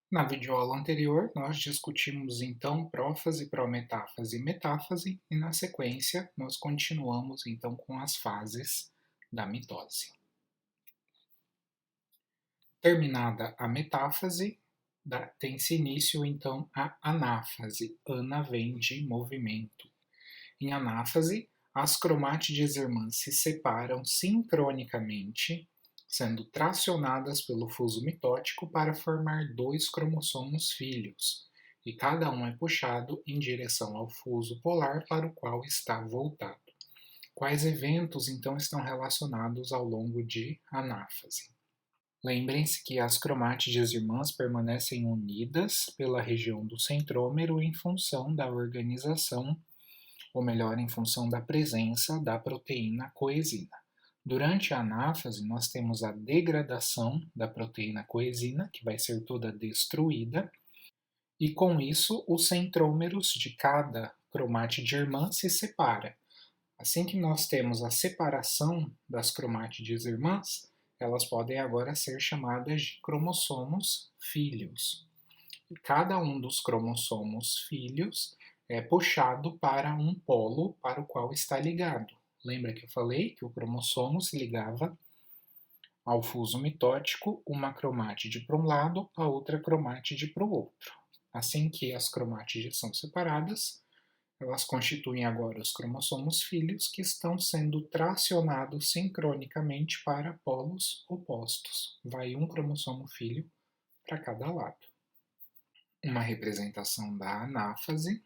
Na videoaula anterior, nós discutimos então prófase, prometáfase e metáfase, e na sequência nós continuamos então com as fases da mitose. Terminada a metáfase, tem-se início então a anáfase. Ana vem de movimento. Em anáfase, as cromátides irmãs se separam sincronicamente, sendo tracionadas pelo fuso mitótico para formar dois cromossomos filhos, e cada um é puxado em direção ao fuso polar para o qual está voltado. Quais eventos então estão relacionados ao longo de anáfase? Lembrem-se que as cromátides irmãs permanecem unidas pela região do centrômero em função da organização, ou melhor, em função da presença da proteína coesina. Durante a anáfase, nós temos a degradação da proteína coesina, que vai ser toda destruída, e com isso os centrômeros de cada cromátide irmã se separam. Assim que nós temos a separação das cromátides irmãs, elas podem agora ser chamadas de cromossomos filhos. E cada um dos cromossomos filhos é puxado para um polo para o qual está ligado. Lembra que eu falei que o cromossomo se ligava ao fuso mitótico, uma cromátide para um lado, a outra cromátide para o outro. Assim que as cromátides são separadas, elas constituem agora os cromossomos filhos que estão sendo tracionados sincronicamente para polos opostos. Vai um cromossomo filho para cada lado. Uma representação da anáfase.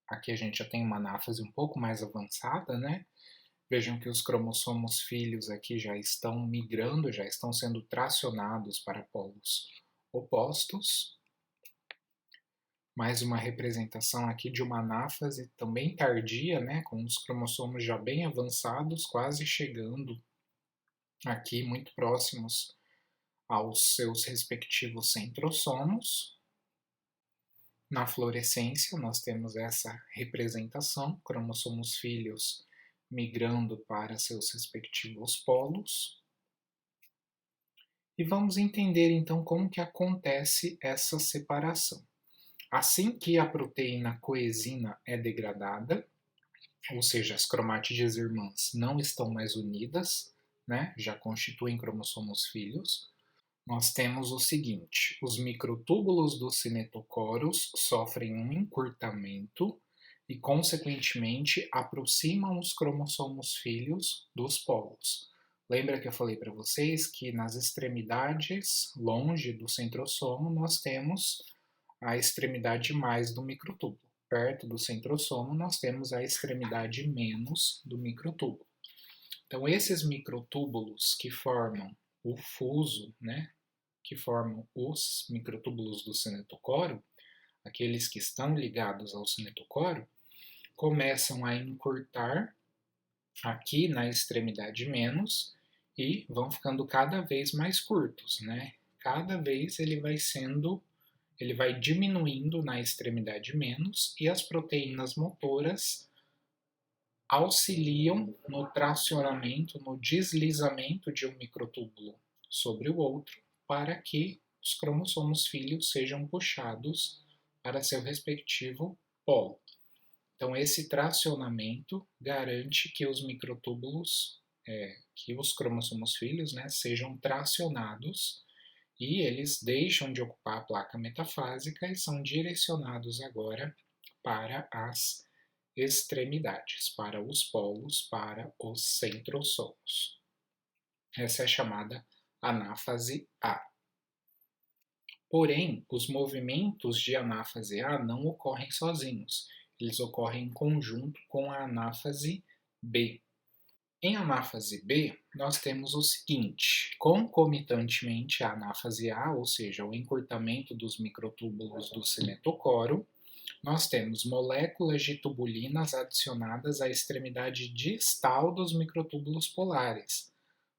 Aqui a gente já tem uma anáfase um pouco mais avançada, né? Vejam que os cromossomos filhos aqui já estão migrando, já estão sendo tracionados para polos opostos. Mais uma representação aqui de uma anáfase também tardia, né, com os cromossomos já bem avançados, quase chegando aqui muito próximos aos seus respectivos centrossomos. Na fluorescência, nós temos essa representação, cromossomos filhos migrando para seus respectivos polos. E vamos entender então como que acontece essa separação. Assim que a proteína coesina é degradada, ou seja, as cromátides irmãs não estão mais unidas, né, já constituem cromossomos filhos, nós temos o seguinte: os microtúbulos dos cinetocoros sofrem um encurtamento e, consequentemente, aproximam os cromossomos filhos dos polos. Lembra que eu falei para vocês que nas extremidades, longe do centrossomo, nós temos a extremidade mais do microtúbulo. Perto do centrossomo, nós temos a extremidade menos do microtúbulo. Então, esses microtúbulos que formam o fuso, né, que formam os microtúbulos do cinetocoro, aqueles que estão ligados ao cinetocoro, começam a encurtar aqui na extremidade menos e vão ficando cada vez mais curtos, né? Cada vez ele vai diminuindo na extremidade menos e as proteínas motoras auxiliam no tracionamento, no deslizamento de um microtúbulo sobre o outro, para que os cromossomos filhos sejam puxados para seu respectivo polo. Então, esse tracionamento garante que os microtúbulos, que os cromossomos filhos, né, sejam tracionados e eles deixam de ocupar a placa metafásica e são direcionados agora para as extremidades, para os polos, para os centrossomos. Essa é a chamada anáfase A. Porém, os movimentos de anáfase A não ocorrem sozinhos, eles ocorrem em conjunto com a anáfase B. Em anáfase B, nós temos o seguinte: concomitantemente à anáfase A, ou seja, o encurtamento dos microtúbulos do cinetocoro, nós temos moléculas de tubulinas adicionadas à extremidade distal dos microtúbulos polares.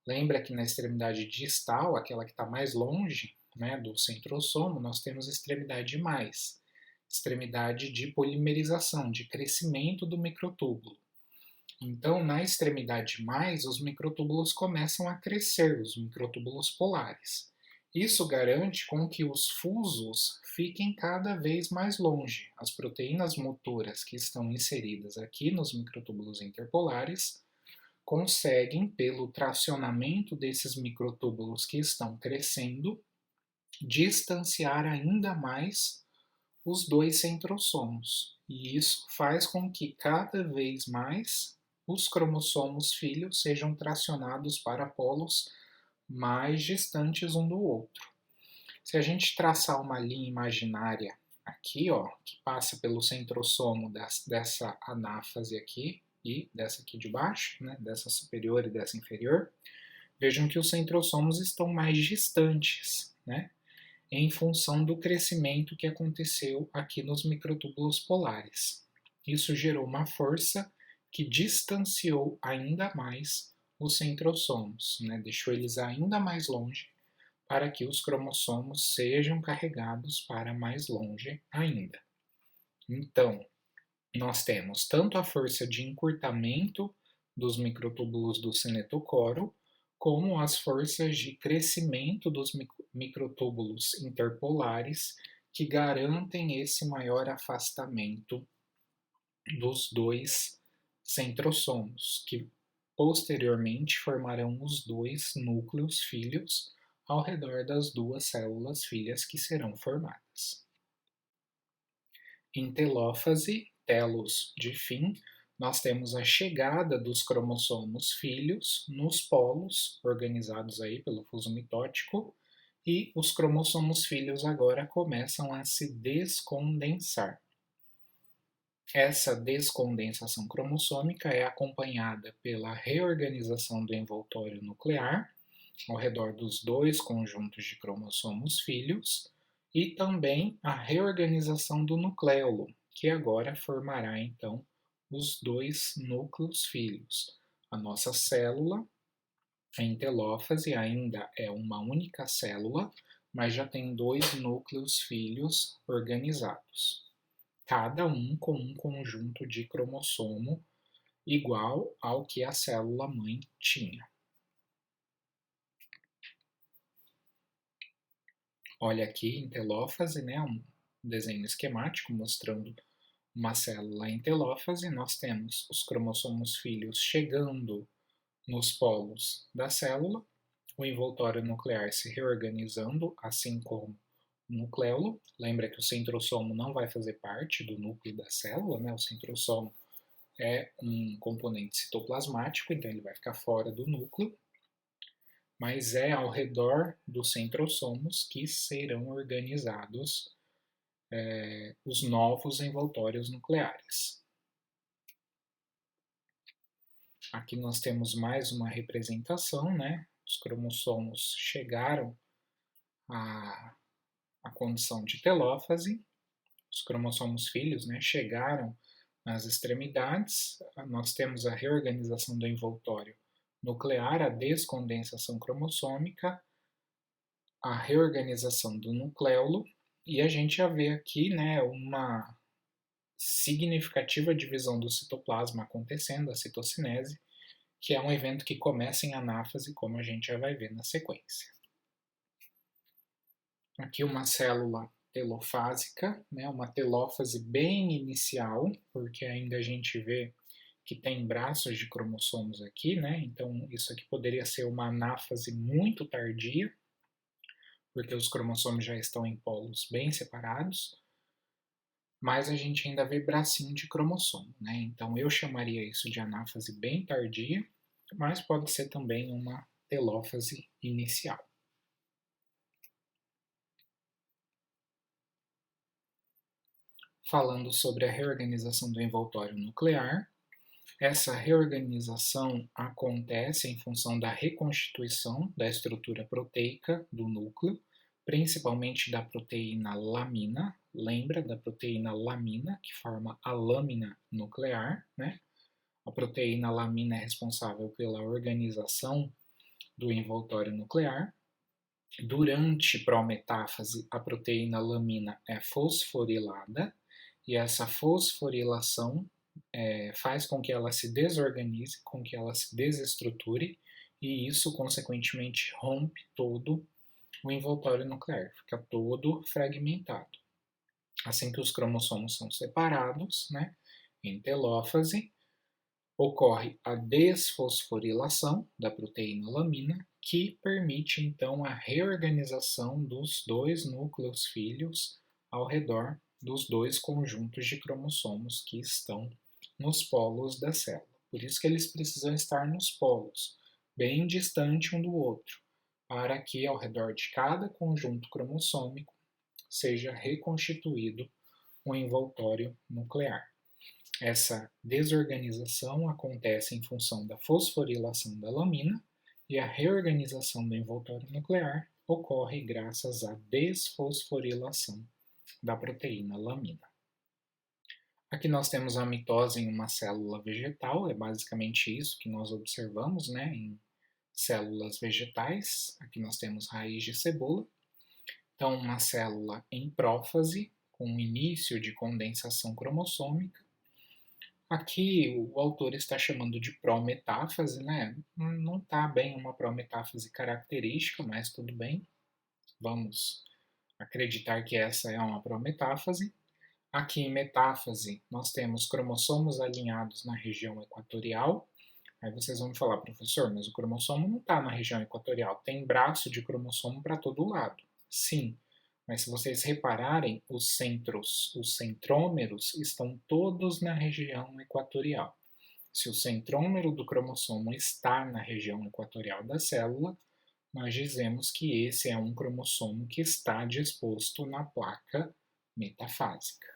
Lembra que na extremidade distal, aquela que está mais longe, né, do centrossomo, nós temos a extremidade mais, extremidade de polimerização, de crescimento do microtúbulo. Então, na extremidade mais, os microtúbulos começam a crescer, os microtúbulos polares. Isso garante com que os fusos fiquem cada vez mais longe. As proteínas motoras que estão inseridas aqui nos microtúbulos interpolares conseguem, pelo tracionamento desses microtúbulos que estão crescendo, distanciar ainda mais os dois centrosomos. E isso faz com que cada vez mais os cromossomos filhos sejam tracionados para polos mais distantes um do outro. Se a gente traçar uma linha imaginária aqui, ó, que passa pelo centrosomo dessa anáfase aqui e dessa aqui de baixo, né, dessa superior e dessa inferior, vejam que os centrosomos estão mais distantes, né, em função do crescimento que aconteceu aqui nos microtúbulos polares. Isso gerou uma força que distanciou ainda mais os centrosomos, né, deixou eles ainda mais longe para que os cromossomos sejam carregados para mais longe ainda. Então, nós temos tanto a força de encurtamento dos microtúbulos do cinetocoro, como as forças de crescimento dos microtúbulos interpolares, que garantem esse maior afastamento dos dois centrosomos, que posteriormente formarão os dois núcleos filhos ao redor das duas células filhas que serão formadas. Em telófase, telos de fim, nós temos a chegada dos cromossomos filhos nos polos, organizados aí pelo fuso mitótico, e os cromossomos filhos agora começam a se descondensar. Essa descondensação cromossômica é acompanhada pela reorganização do envoltório nuclear, ao redor dos dois conjuntos de cromossomos filhos, e também a reorganização do nucleolo, que agora formará então os dois núcleos filhos. A nossa célula, em telófase, ainda é uma única célula, mas já tem dois núcleos filhos organizados, cada um com um conjunto de cromossomo igual ao que a célula mãe tinha. Olha aqui em telófase, né, um desenho esquemático mostrando uma célula em telófase. Nós temos os cromossomos filhos chegando nos polos da célula, o envoltório nuclear se reorganizando, assim como o nucleolo. Lembra que o centrosomo não vai fazer parte do núcleo da célula, né? O centrosomo é um componente citoplasmático, então ele vai ficar fora do núcleo, mas é ao redor dos centrosomos que serão organizados os novos envoltórios nucleares. Aqui nós temos mais uma representação, né? Os cromossomos chegaram à condição de telófase, os cromossomos filhos, né, chegaram nas extremidades. Nós temos a reorganização do envoltório nuclear, a descondensação cromossômica, a reorganização do nucleolo, e a gente já vê aqui, né, uma significativa divisão do citoplasma acontecendo, a citocinese, que é um evento que começa em anáfase, como a gente já vai ver na sequência. Aqui uma célula telofásica, né, uma telófase bem inicial, porque ainda a gente vê que tem braços de cromossomos aqui, né, então isso aqui poderia ser uma anáfase muito tardia, porque os cromossomos já estão em polos bem separados, mas a gente ainda vê bracinho de cromossomo, né? Então eu chamaria isso de anáfase bem tardia, mas pode ser também uma telófase inicial. Falando sobre a reorganização do envoltório nuclear, essa reorganização acontece em função da reconstituição da estrutura proteica do núcleo, principalmente da proteína lamina. Lembra da proteína lamina, que forma a lâmina nuclear, né? A proteína lamina é responsável pela organização do envoltório nuclear. Durante prometáfase, a proteína lamina é fosforilada, e essa fosforilação faz com que ela se desorganize, com que ela se desestruture, e isso, consequentemente, rompe todo o envoltório nuclear fica todo fragmentado. Assim que os cromossomos são separados, né, em telófase, ocorre a desfosforilação da proteína lamina, que permite então a reorganização dos dois núcleos filhos ao redor dos dois conjuntos de cromossomos que estão nos polos da célula. Por isso que eles precisam estar nos polos, bem distante um do outro, para que ao redor de cada conjunto cromossômico seja reconstituído um envoltório nuclear. Essa desorganização acontece em função da fosforilação da lamina e a reorganização do envoltório nuclear ocorre graças à desfosforilação da proteína lamina. Aqui nós temos a mitose em uma célula vegetal, é basicamente isso que nós observamos, né, em células vegetais. Aqui nós temos raiz de cebola. Então, uma célula em prófase, com início de condensação cromossômica. Aqui o autor está chamando de prometáfase, né? Não está bem uma prometáfase característica, mas tudo bem. Vamos acreditar que essa é uma prometáfase. Aqui em metáfase nós temos cromossomos alinhados na região equatorial. Aí vocês vão me falar, professor, mas o cromossomo não está na região equatorial, tem braço de cromossomo para todo lado. Sim, mas se vocês repararem, os centrômeros, estão todos na região equatorial. Se o centrômero do cromossomo está na região equatorial da célula, nós dizemos que esse é um cromossomo que está disposto na placa metafásica.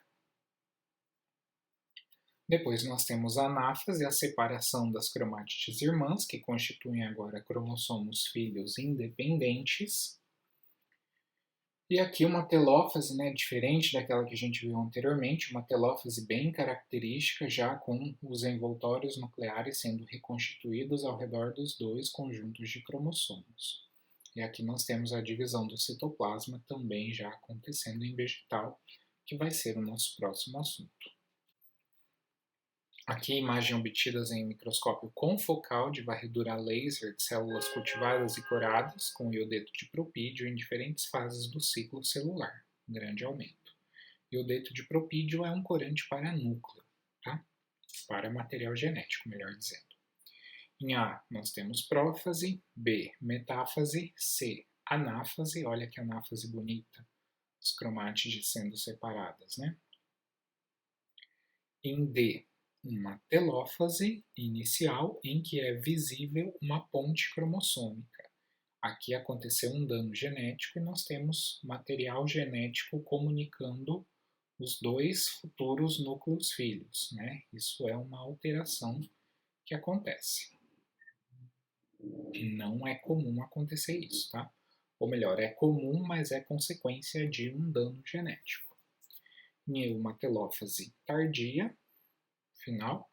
Depois nós temos a anáfase, a separação das cromátides irmãs, que constituem agora cromossomos filhos independentes. E aqui uma telófase, né, diferente daquela que a gente viu anteriormente, uma telófase bem característica, já com os envoltórios nucleares sendo reconstituídos ao redor dos dois conjuntos de cromossomos. E aqui nós temos a divisão do citoplasma também já acontecendo em vegetal, que vai ser o nosso próximo assunto. Aqui a imagem obtida em microscópio confocal de varredura a laser de células cultivadas e curadas com iodeto de propídio em diferentes fases do ciclo celular, grande aumento. Iodeto de propídio é um corante para núcleo, tá? Para material genético, melhor dizendo. Em A, nós temos prófase, B, metáfase, C, anáfase, olha que anáfase bonita, as cromátides sendo separadas, né? Em D, uma telófase inicial em que é visível uma ponte cromossômica. Aqui aconteceu um dano genético e nós temos material genético comunicando os dois futuros núcleos filhos, né? Isso é uma alteração que acontece. Não é comum acontecer isso, tá? Ou melhor, é comum, mas é consequência de um dano genético. Em uma telófase tardia, final.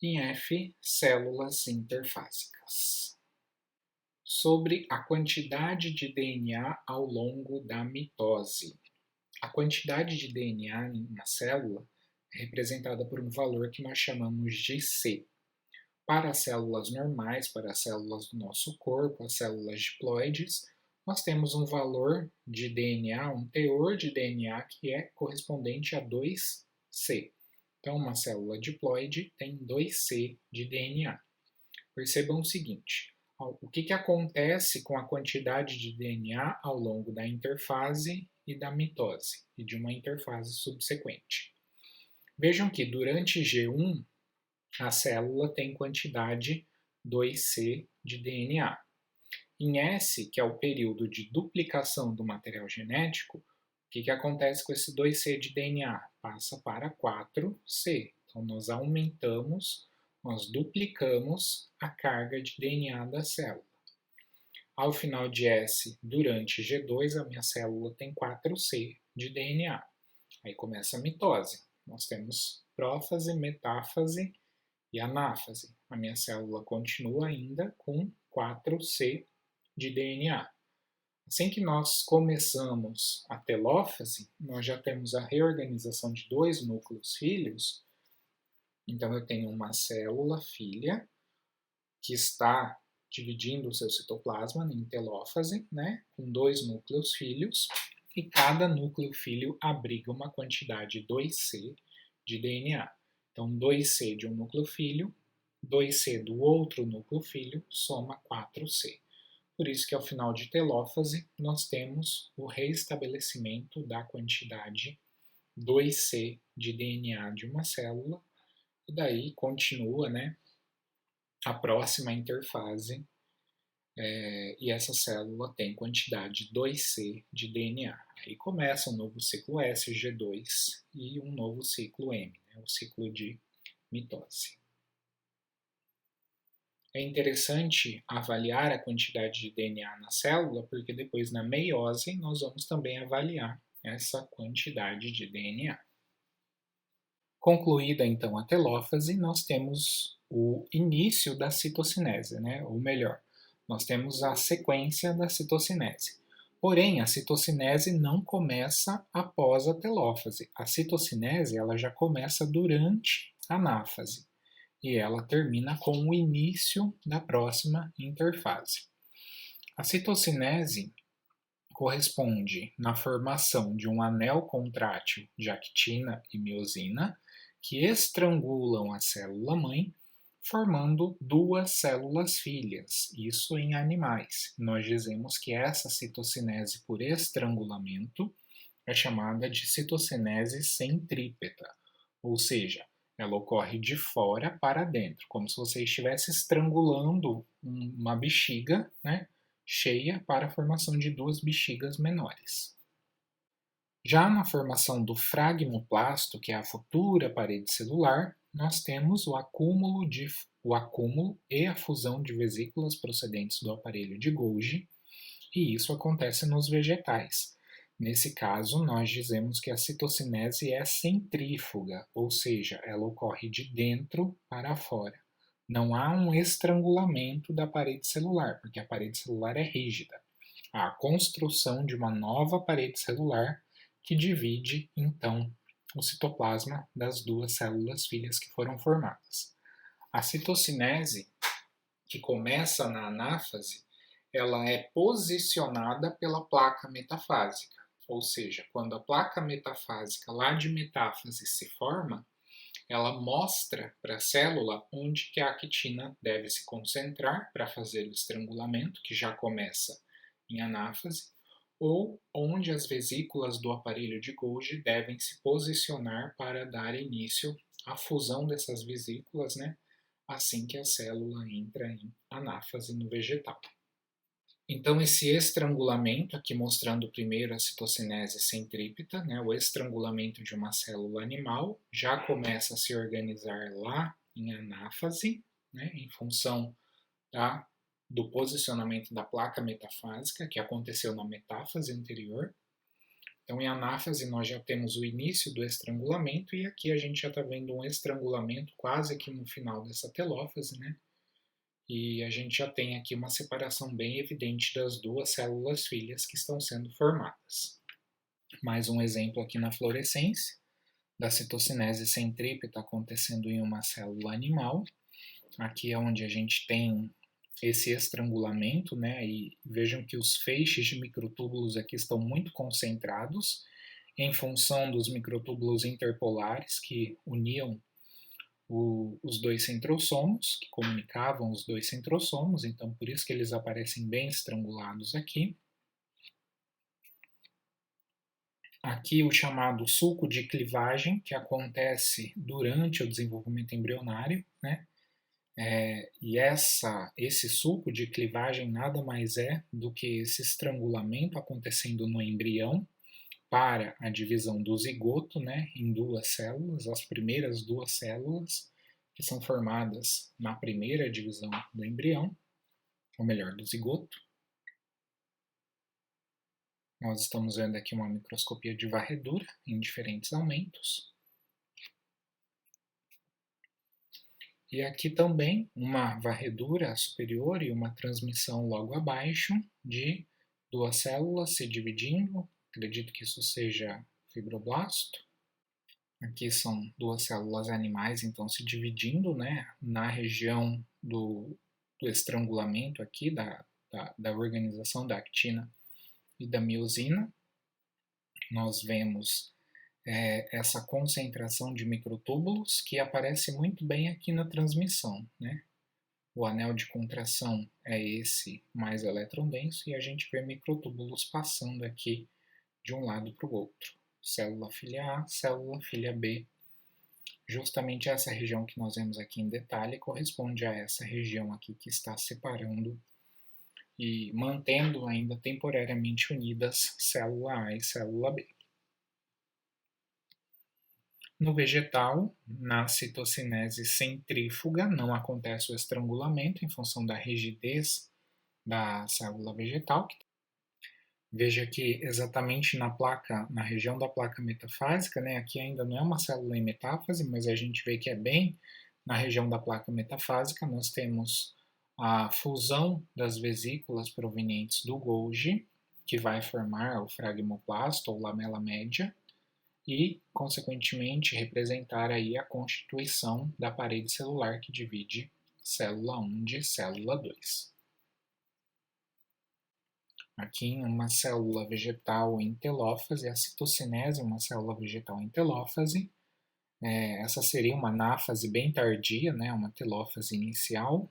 Em F, células interfásicas. Sobre a quantidade de DNA ao longo da mitose. A quantidade de DNA em uma célula é representada por um valor que nós chamamos de C. Para as células normais, para as células do nosso corpo, as células diploides, nós temos um valor de DNA, um teor de DNA que é correspondente a 2C. Então, uma célula diploide tem 2C de DNA. Percebam o seguinte, o que acontece com a quantidade de DNA ao longo da interfase e da mitose, e de uma interfase subsequente. Vejam que durante G1, a célula tem quantidade 2C de DNA. Em S, que é o período de duplicação do material genético, o que acontece com esse 2C de DNA? Passa para 4C. Então, nós aumentamos, nós duplicamos a carga de DNA da célula. Ao final de S, durante G2, a minha célula tem 4C de DNA. Aí começa a mitose. Nós temos prófase, metáfase e anáfase. A minha célula continua ainda com 4C de DNA. Assim que nós começamos a telófase, nós já temos a reorganização de dois núcleos filhos. Então, eu tenho uma célula filha que está dividindo o seu citoplasma em telófase, né, com 2 núcleos filhos, e cada núcleo filho abriga uma quantidade 2C de DNA. Então, 2C de um núcleo filho, 2C do outro núcleo filho, soma 4C. Por isso que ao final de telófase, nós temos o reestabelecimento da quantidade 2C de DNA de uma célula, e daí continua, né, a próxima interfase, e essa célula tem quantidade 2C de DNA. Aí começa um novo ciclo S, G2 e um novo ciclo M, né, o ciclo de mitose. É interessante avaliar a quantidade de DNA na célula, porque depois na meiose nós vamos também avaliar essa quantidade de DNA. Concluída então a telófase, nós temos o início da citocinese, né? Ou melhor, nós temos a sequência da citocinese. Porém, a citocinese não começa após a telófase. A citocinese ela já começa durante a anáfase e ela termina com o início da próxima interfase. A citocinese corresponde na formação de um anel contrátil de actina e miosina que estrangulam a célula-mãe, formando duas células filhas, isso em animais. Nós dizemos que essa citocinese por estrangulamento é chamada de citocinese centrípeta, ou seja, ela ocorre de fora para dentro, como se você estivesse estrangulando uma bexiga, né, cheia para a formação de duas bexigas menores. Já na formação do fragmoplasto, que é a futura parede celular, nós temos o acúmulo e a fusão de vesículas procedentes do aparelho de Golgi, e isso acontece nos vegetais. Nesse caso, nós dizemos que a citocinese é centrífuga, ou seja, ela ocorre de dentro para fora. Não há um estrangulamento da parede celular, porque a parede celular é rígida. Há a construção de uma nova parede celular que divide, então, o citoplasma das duas células filhas que foram formadas. A citocinese, que começa na anáfase, ela é posicionada pela placa metafásica, ou seja, quando a placa metafásica lá de metáfase se forma, ela mostra para a célula onde que a actina deve se concentrar para fazer o estrangulamento, que já começa em anáfase, ou onde as vesículas do aparelho de Golgi devem se posicionar para dar início à fusão dessas vesículas, né, assim que a célula entra em anáfase no vegetal. Então, esse estrangulamento, aqui mostrando primeiro a citocinese centrípeta, né, o estrangulamento de uma célula animal, já começa a se organizar lá em anáfase, né, em função do posicionamento da placa metafásica, que aconteceu na metáfase anterior. Então, em anáfase, nós já temos o início do estrangulamento, e aqui a gente já está vendo um estrangulamento quase aqui no final dessa telófase, né? E a gente já tem aqui uma separação bem evidente das duas células filhas que estão sendo formadas. Mais um exemplo aqui na fluorescência, da citocinese centrípeta acontecendo em uma célula animal. Aqui é onde a gente tem esse estrangulamento, né? E vejam que os feixes de microtúbulos aqui estão muito concentrados em função dos microtúbulos interpolares que uniam os dois centrosomos, que comunicavam os dois centrosomos, então por isso que eles aparecem bem estrangulados aqui. Aqui o chamado sulco de clivagem, que acontece durante o desenvolvimento embrionário, né? E esse sulco de clivagem nada mais é do que esse estrangulamento acontecendo no embrião para a divisão do zigoto, né, em duas células, as primeiras duas células que são formadas na primeira divisão do embrião, ou melhor, do zigoto. Nós estamos vendo aqui uma microscopia de varredura em diferentes aumentos. E aqui também uma varredura superior e uma transmissão logo abaixo de duas células se dividindo. Acredito que isso seja fibroblasto. Aqui são duas células animais, então se dividindo, né, na região do do estrangulamento aqui da organização da actina e da miosina. Nós vemos essa concentração de microtúbulos que aparece muito bem aqui na transmissão, né? O anel de contração é esse mais eletrondenso e a gente vê microtúbulos passando aqui de um lado para o outro. Célula filha A, célula filha B. Justamente essa região que nós vemos aqui em detalhe corresponde a essa região aqui que está separando e mantendo ainda temporariamente unidas célula A e célula B. No vegetal, na citocinese centrífuga, não acontece o estrangulamento em função da rigidez da célula vegetal. Veja que exatamente na região da placa metafásica, né, aqui ainda não é uma célula em metáfase, mas a gente vê que é bem na região da placa metafásica, nós temos a fusão das vesículas provenientes do Golgi, que vai formar o fragmoplasto ou lamela média, e, consequentemente, representar aí a constituição da parede celular que divide célula 1 de célula 2. Aqui em uma célula vegetal em telófase, a citocinese, uma célula vegetal em telófase, essa seria uma anáfase bem tardia, né, uma telófase inicial.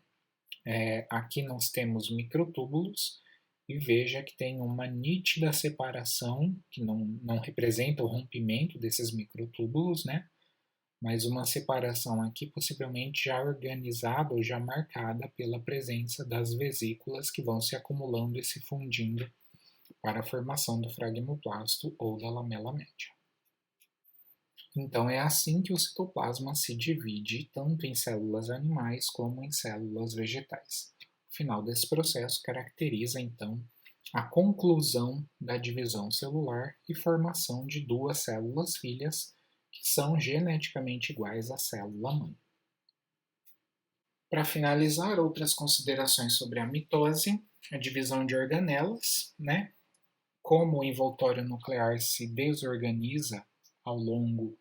Aqui nós temos microtúbulos, e veja que tem uma nítida separação, que não representa o rompimento desses microtúbulos, né? Mas uma separação aqui possivelmente já organizada ou já marcada pela presença das vesículas que vão se acumulando e se fundindo para a formação do fragmoplasto ou da lamela média. Então é assim que o citoplasma se divide tanto em células animais como em células vegetais. O final desse processo caracteriza, então, a conclusão da divisão celular e formação de duas células filhas que são geneticamente iguais à célula-mãe. Para finalizar, outras considerações sobre a mitose, a divisão de organelas, né? Como o envoltório nuclear se desorganiza ao longo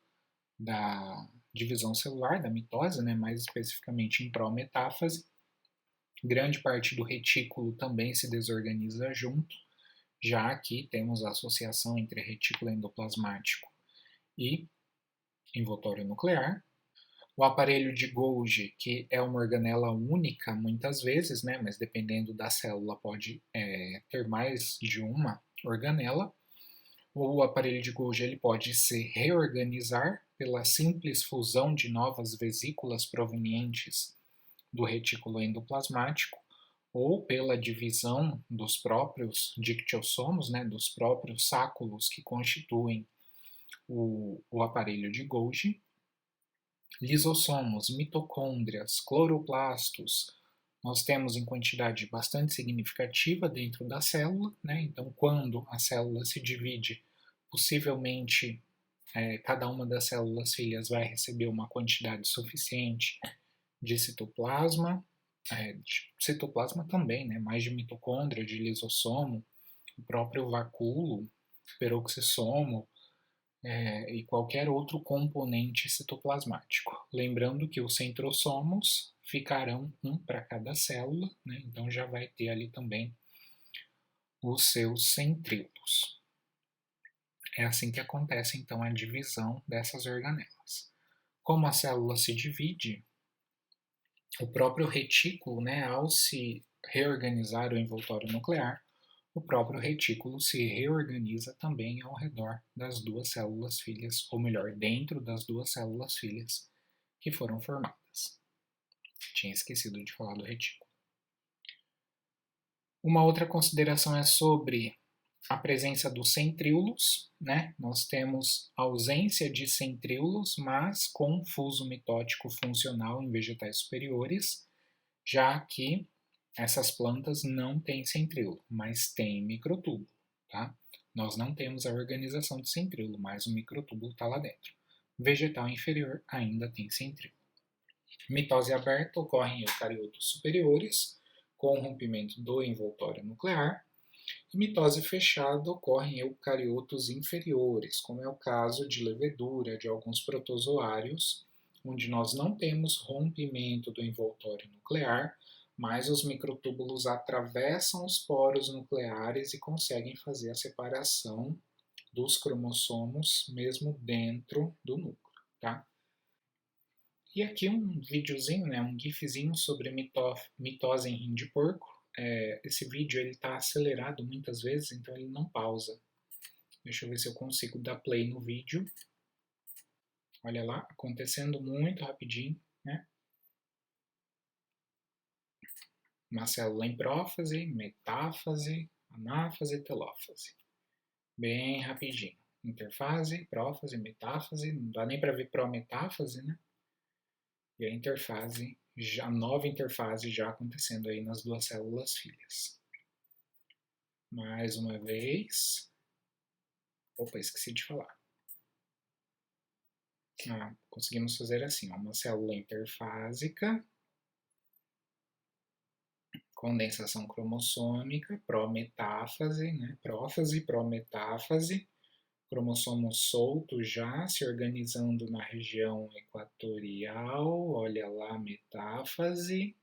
da divisão celular, da mitose, né? Mais especificamente em prometáfase, grande parte do retículo também se desorganiza junto, já que temos a associação entre retículo endoplasmático e envoltório nuclear. O aparelho de Golgi, que é uma organela única muitas vezes, né, mas dependendo da célula pode ter mais de uma organela. O aparelho de Golgi ele pode se reorganizar pela simples fusão de novas vesículas provenientes do retículo endoplasmático ou pela divisão dos próprios dictiossomos, né, dos próprios sáculos que constituem o aparelho de Golgi. Lisossomos, mitocôndrias, cloroplastos, nós temos em quantidade bastante significativa dentro da célula, né? Então, quando a célula se divide, possivelmente cada uma das células filhas vai receber uma quantidade suficiente de citoplasma, também, né? Mais de mitocôndria, de lisossomo, o próprio vacúolo, peroxissomo, e qualquer outro componente citoplasmático. Lembrando que os centrossomos ficarão um para cada célula, né? Então já vai ter ali também os seus centríolos. É assim que acontece então a divisão dessas organelas. Como a célula se divide, o próprio retículo, né, ao se reorganizar o envoltório nuclear, o próprio retículo se reorganiza também ao redor das duas células filhas, ou melhor, dentro das duas células filhas que foram formadas. Tinha esquecido de falar do retículo. Uma outra consideração é sobre a presença dos centríolos, né? Nós temos ausência de centríolos, mas com fuso mitótico funcional em vegetais superiores, já que essas plantas não têm centríolo, mas têm microtúbulo, tá? Nós não temos a organização de centríolo, mas o microtúbulo está lá dentro. Vegetal inferior ainda tem centríolo. Mitose aberta ocorre em eucariotos superiores, com o rompimento do envoltório nuclear. E mitose fechada ocorre em eucariotos inferiores, como é o caso de levedura de alguns protozoários, onde nós não temos rompimento do envoltório nuclear, mais os microtúbulos atravessam os poros nucleares e conseguem fazer a separação dos cromossomos mesmo dentro do núcleo, tá? E aqui um videozinho, né, um gifzinho sobre mitose em rim de porco. Esse vídeo ele está acelerado muitas vezes, então ele não pausa. Deixa eu ver se eu consigo dar play no vídeo. Olha lá, acontecendo muito rapidinho, né? Uma célula em prófase, metáfase, anáfase, telófase. Bem rapidinho. Interfase, prófase, metáfase, não dá nem para ver prometáfase, né? E a interfase, a nova interfase já acontecendo aí nas duas células filhas. Mais uma vez. Opa, esqueci de falar. Conseguimos fazer assim, ó, uma célula interfásica, condensação cromossômica, prometáfase, né? Prófase, prometáfase, cromossomo solto já se organizando na região equatorial, olha lá, metáfase,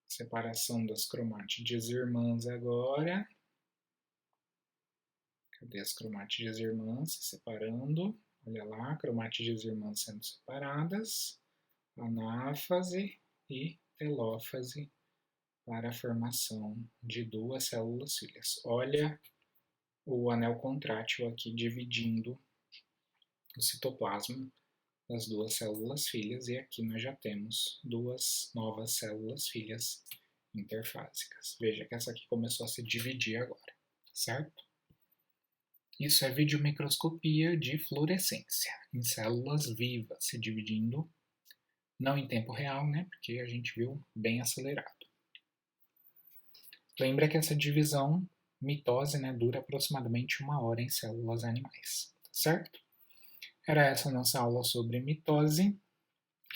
separação das cromátides irmãs agora, cadê as cromátides irmãs se separando? Olha lá, cromátides irmãs sendo separadas, anáfase e telófase para a formação de duas células filhas. Olha o anel contrátil aqui dividindo o citoplasma das duas células filhas e aqui nós já temos duas novas células filhas interfásicas. Veja que essa aqui começou a se dividir agora, certo? Isso é videomicroscopia de fluorescência, em células vivas, se dividindo, não em tempo real, né, porque a gente viu bem acelerado. Lembra que essa divisão, mitose, né, dura aproximadamente 1 hora em células animais, certo? Era essa a nossa aula sobre mitose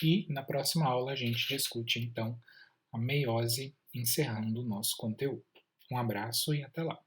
e na próxima aula a gente discute então a meiose, encerrando o nosso conteúdo. Um abraço e até lá!